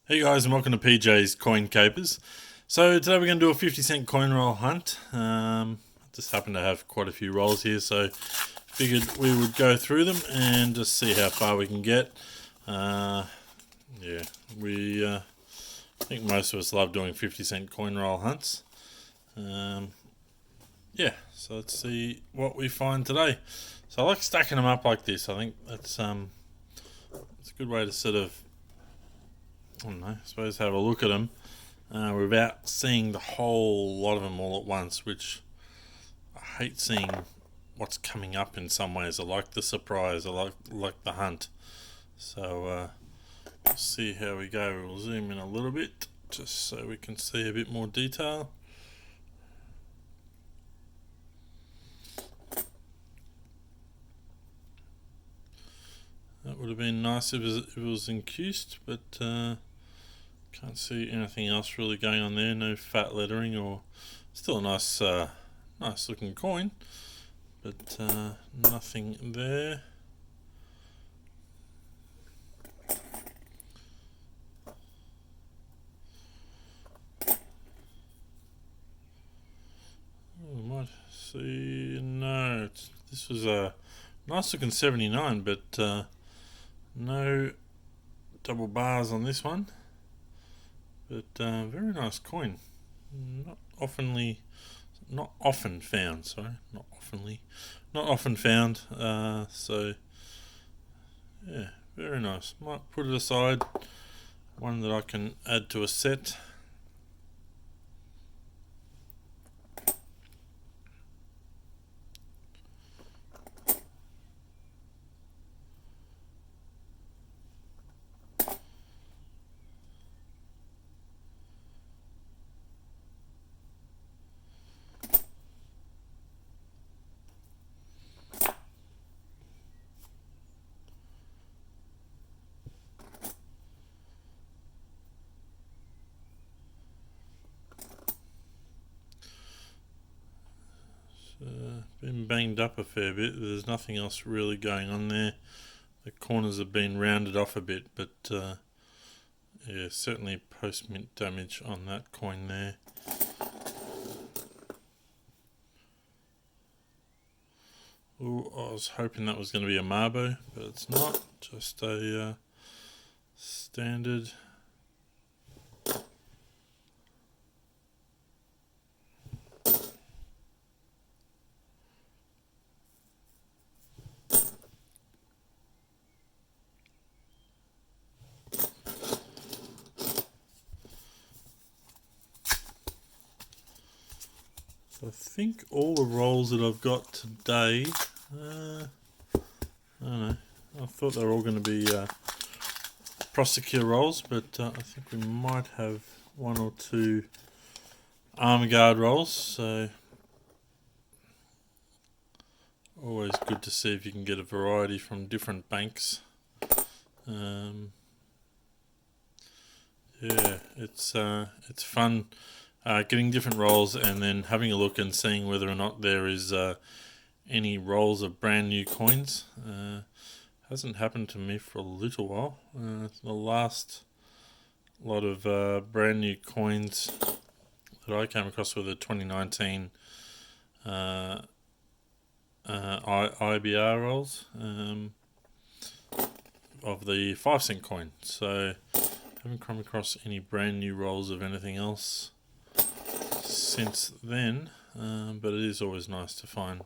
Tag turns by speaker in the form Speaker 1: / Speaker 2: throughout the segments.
Speaker 1: Hey guys, and welcome to PJ's Coin Capers. So today we're going to do a 50-cent coin roll hunt. Just happen to have quite a few rolls here, so figured we would go through them and just see how far we can get. I think most of us love doing 50-cent coin roll hunts. So let's see what we find today. So I like stacking them up like this. I think that's it's a good way to sort of, I don't know, I suppose have a look at them without seeing the whole lot of them all at once, which I hate seeing what's coming up in some ways. I like the surprise, I like the hunt. So we'll see how we go. We'll zoom in a little bit just so we can see a bit more detail. That would have been nice if it was incused, but can't see anything else really going on there. No fat lettering, or still a nice looking coin, but nothing there. We might see, no, this was a nice looking 79, but no double bars on this one. But very nice coin. Not often found. Sorry, not often found. So yeah, very nice. Might put it aside. One that I can add to a set. Been banged up a fair bit. There's nothing else really going on there. The corners have been rounded off a bit, but yeah, certainly post-mint damage on that coin there. Ooh, I was hoping that was going to be a Marbo, but it's not. Just a standard. I think all the rolls that I've got today, I don't know, I thought they were all going to be Prosecure rolls, but I think we might have one or two Armor Guard rolls, so always good to see if you can get a variety from different banks. Yeah, it's fun getting different rolls and then having a look and seeing whether or not there is any rolls of brand new coins. Hasn't happened to me for a little while. The last lot of brand new coins that I came across were the 2019 IBR rolls of the 5-cent coin. So haven't come across any brand new rolls of anything else since then, but it is always nice to find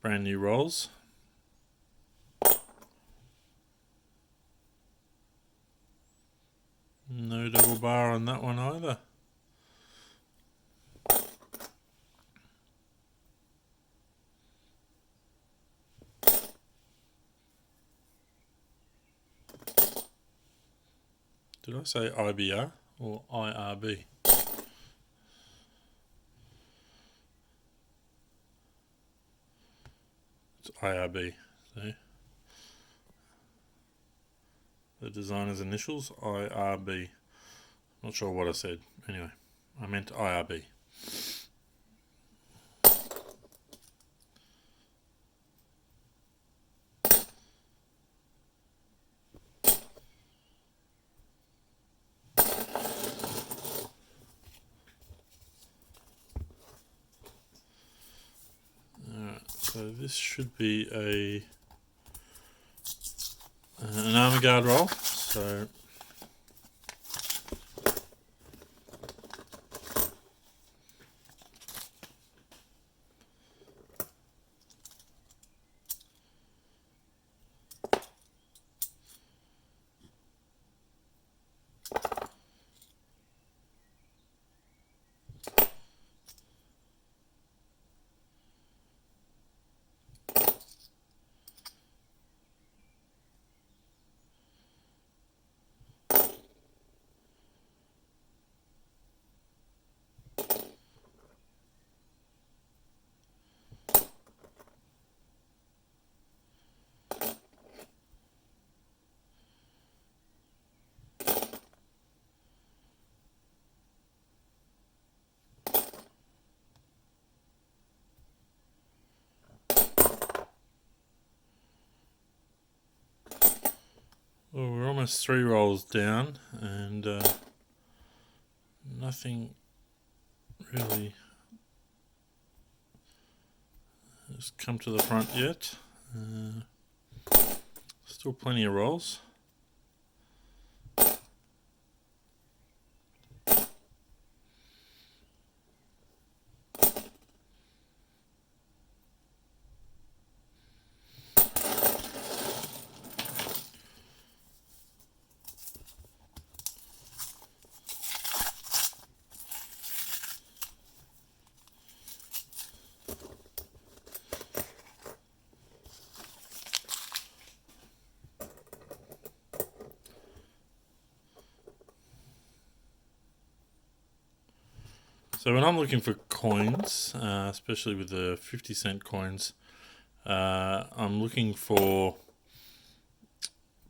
Speaker 1: brand new rolls. No double bar on that one either. Did I say IBR or IRB? It's IRB. So the designer's initials, IRB. Not sure what I said. Anyway, I meant IRB. So this should be an armor guard roll. So well, we're almost 3 rolls down, and nothing really has come to the front yet. Still plenty of rolls. So when I'm looking for coins, especially with the 50-cent coins, I'm looking for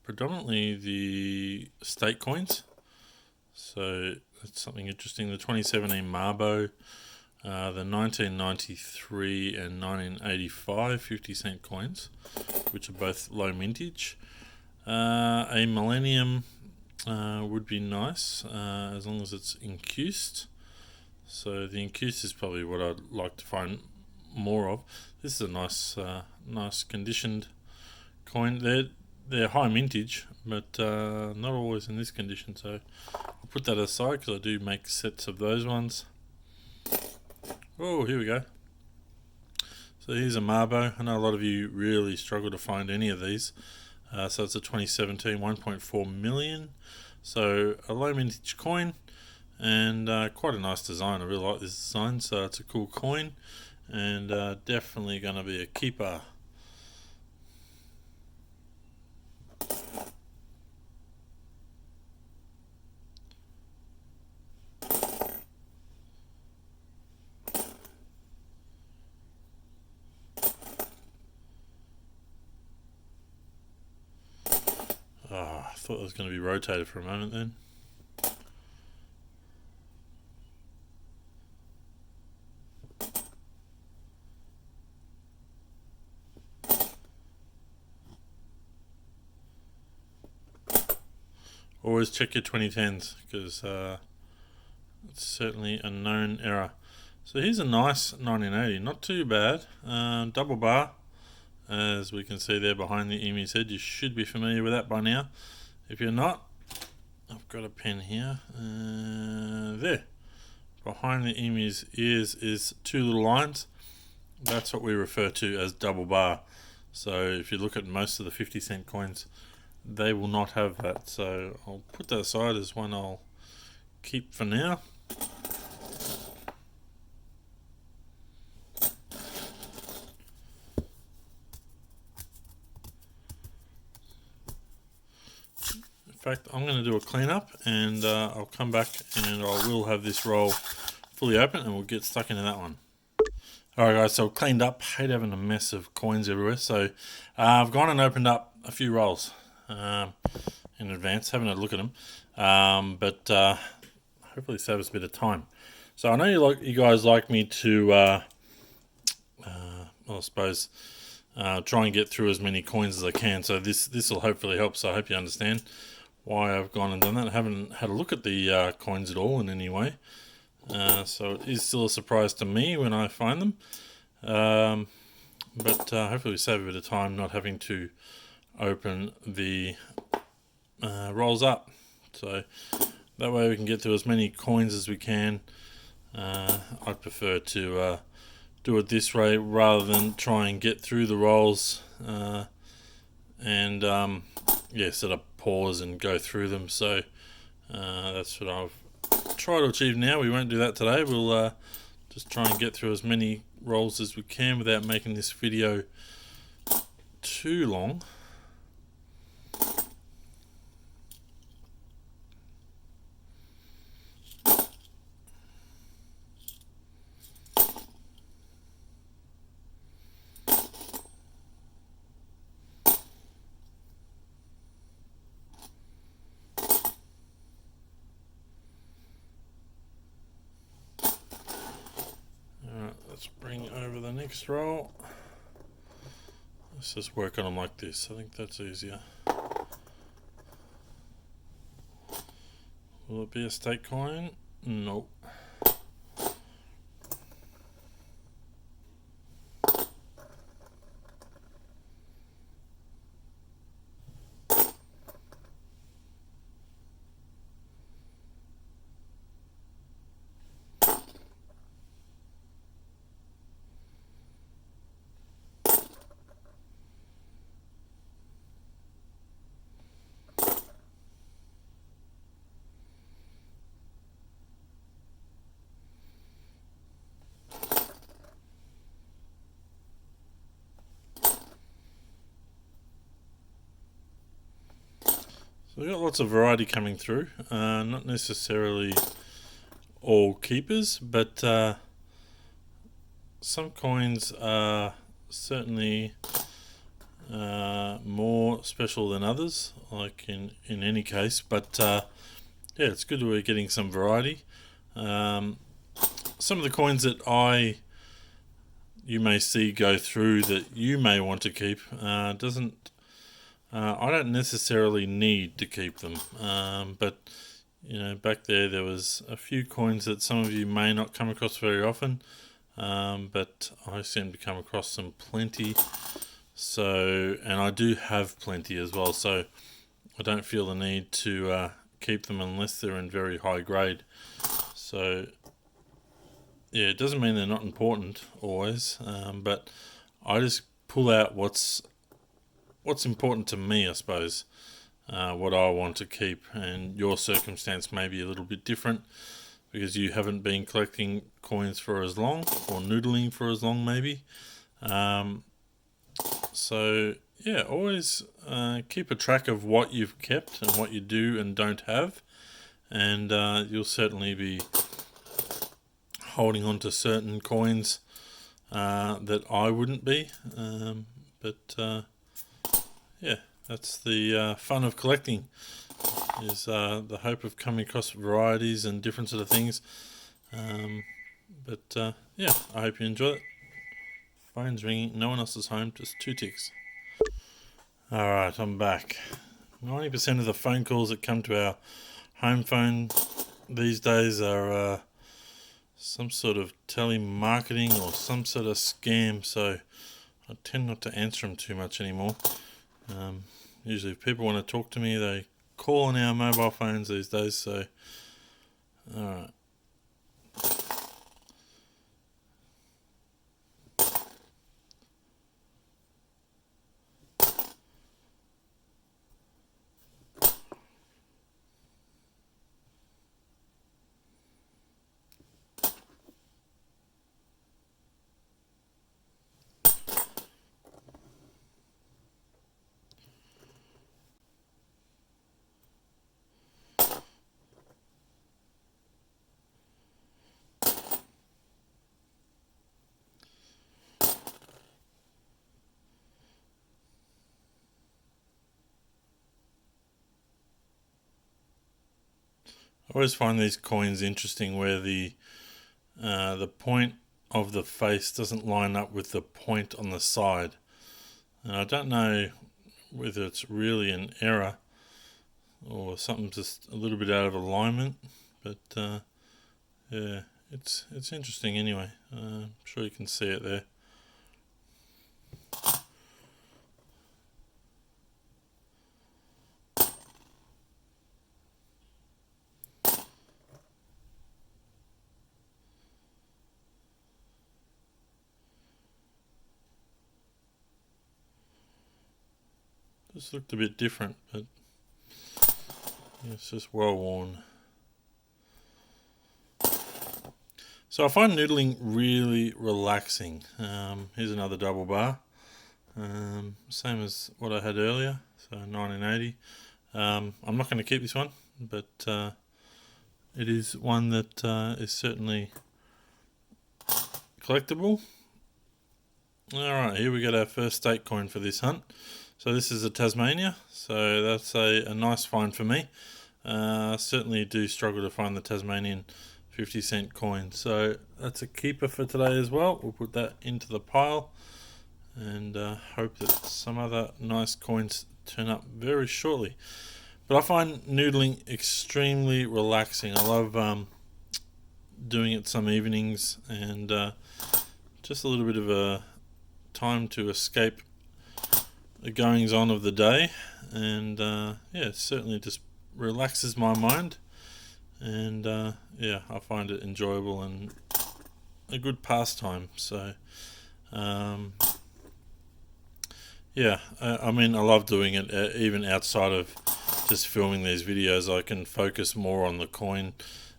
Speaker 1: predominantly the state coins. So that's something interesting. The 2017 Marbo, the 1993 and 1985 50-cent coins, which are both low mintage. A Millennium would be nice, as long as it's incused. So the incused is probably what I'd like to find more of. This is a nice conditioned coin. They're high mintage, but not always in this condition. So I'll put that aside because I do make sets of those ones. Oh, here we go. So here's a Marbo. I know a lot of you really struggle to find any of these. So it's a 2017 1.4 million. So a low mintage coin. And quite a nice design. I really like this design, so it's a cool coin, and definitely going to be a keeper. I thought it was going to be rotated for a moment then. Always check your 2010s because it's certainly a known error. So here's a nice 1980, not too bad. Double bar, as we can see there behind the emu's head. You should be familiar with that by now. If you're not, I've got a pen here. There. Behind the emu's ears is 2 little lines. That's what we refer to as double bar. So if you look at most of the 50-cent coins, they will not have that. So I'll put that aside as one I'll keep for now. In fact, I'm going to do a cleanup, and I'll come back and I will have this roll fully open and we'll get stuck into that one. Alright guys, so I've cleaned up. Hate having a mess of coins everywhere. So I've gone and opened up a few rolls in advance, having a look at them, but hopefully save us a bit of time. So I know you guys like me to, well, I suppose, try and get through as many coins as I can. So this will hopefully help. So I hope you understand why I've gone and done that. I haven't had a look at the coins at all in any way. So it is still a surprise to me when I find them. but hopefully we save a bit of time not having to open the rolls up. So that way we can get to as many coins as we can. I'd prefer to do it this way rather than try and get through the rolls and sort of pause and go through them. So that's what I've tried to achieve now. We won't do that today. We'll just try and get through as many rolls as we can without making this video too long. Let's bring over the next roll. Let's just work on them like this. I think that's easier. Will it be a stake coin? Nope. So we've got lots of variety coming through, not necessarily all keepers, but some coins are certainly more special than others, like in any case, but yeah, it's good that we're getting some variety. Some of the coins that you may see go through that you may want to keep I don't necessarily need to keep them, but back there was a few coins that some of you may not come across very often, but I seem to come across them plenty. So, and I do have plenty as well, so I don't feel the need to keep them unless they're in very high grade. So yeah, it doesn't mean they're not important always, but I just pull out what's important to me, I suppose, what I want to keep, and your circumstance may be a little bit different because you haven't been collecting coins for as long, or noodling for as long maybe. So yeah, always keep a track of what you've kept and what you do and don't have, and you'll certainly be holding on to certain coins that I wouldn't be, but yeah, that's the fun of collecting, is the hope of coming across varieties and different sort of things. But yeah, I hope you enjoy it. Phone's ringing, no one else is home, just 2 ticks. Alright, I'm back. 90% of the phone calls that come to our home phone these days are some sort of telemarketing or some sort of scam, so I tend not to answer them too much anymore. Usually if people want to talk to me, they call on our mobile phones these days, so alright. I always find these coins interesting where the point of the face doesn't line up with the point on the side. And I don't know whether it's really an error or something just a little bit out of alignment, but yeah, it's interesting anyway. I'm sure you can see it there. Just looked a bit different, but yeah, it's just well worn. So I find noodling really relaxing. Here's another double bar. Same as what I had earlier, so 1980. I'm not going to keep this one, but it is one that is certainly collectible. Alright, here we got our first stake coin for this hunt. So this is a Tasmania, so that's a nice find for me. Certainly do struggle to find the Tasmanian 50-cent coin, so that's a keeper for today as well. We'll put that into the pile and hope that some other nice coins turn up very shortly. But I find noodling extremely relaxing. I love doing it some evenings, and just a little bit of a time to escape the goings on of the day, and yeah, it certainly just relaxes my mind, and yeah, I find it enjoyable and a good pastime. So yeah, I mean, I love doing it even outside of just filming these videos. I can focus more on the coin.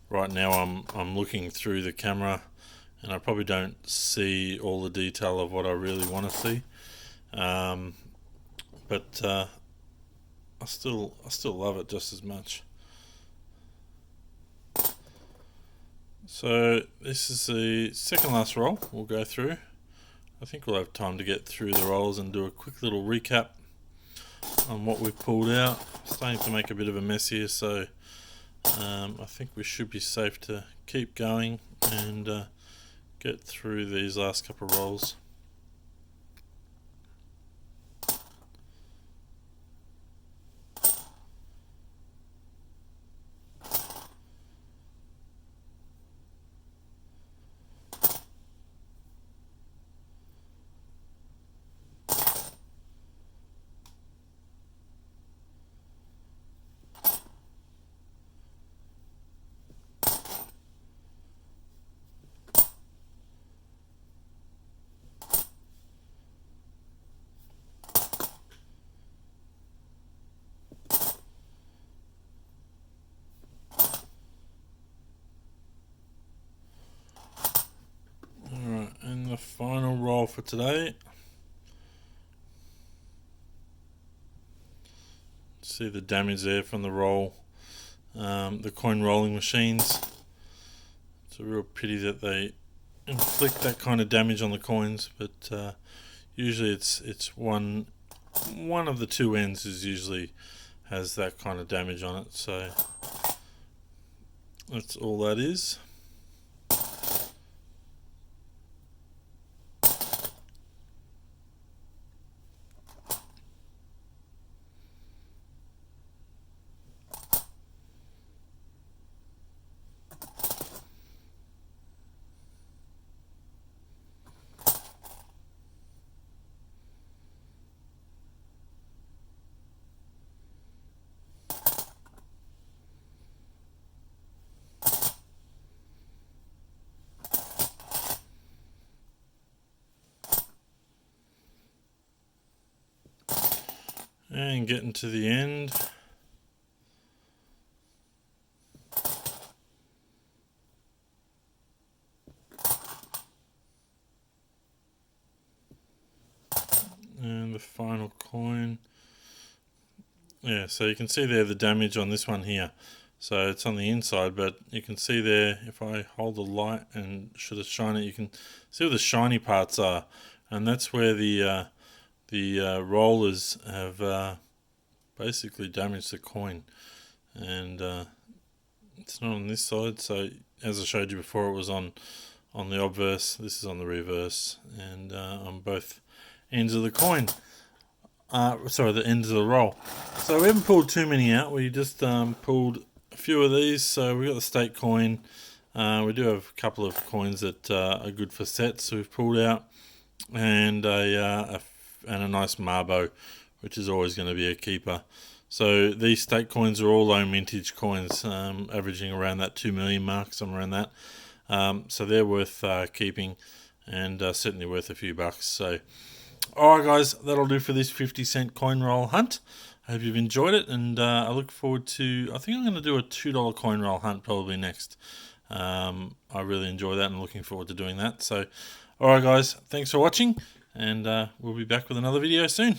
Speaker 1: Right now I'm looking through the camera and I probably don't see all the detail of what I really want to see, but I still love it just as much. So this is the second last roll we'll go through. I think we'll have time to get through the rolls and do a quick little recap on what we've pulled out. Starting to make a bit of a mess here, so I think we should be safe to keep going and get through these last couple of rolls. Alright, and the final roll for today. See the damage there from the roll, the coin rolling machines. It's a real pity that they inflict that kind of damage on the coins, but usually it's one of the two ends is usually has that kind of damage on it, so that's all that is. And getting to the end. And the final coin. Yeah, so you can see there the damage on this one here. So it's on the inside, but you can see there, if I hold the light and should have shine it, you can see where the shiny parts are. And that's where the rollers have basically damaged the coin. And it's not on this side, so as I showed you before, it was on the obverse. This is on the reverse, and on both ends of the coin. Sorry, the ends of the roll. So we haven't pulled too many out. We just pulled a few of these. So we got the stake coin. We do have a couple of coins that are good for sets, so we've pulled out, and a nice Marbo, which is always going to be a keeper. So these stake coins are all low mintage coins, averaging around that 2 million mark, somewhere around that. So they're worth keeping, and certainly worth a few bucks. So Alright guys, that'll do for this 50-cent coin roll hunt. I hope you've enjoyed it, and I look forward to, I think I'm going to do a $2 coin roll hunt probably next. I really enjoy that and looking forward to doing that. So, alright guys, thanks for watching, and we'll be back with another video soon.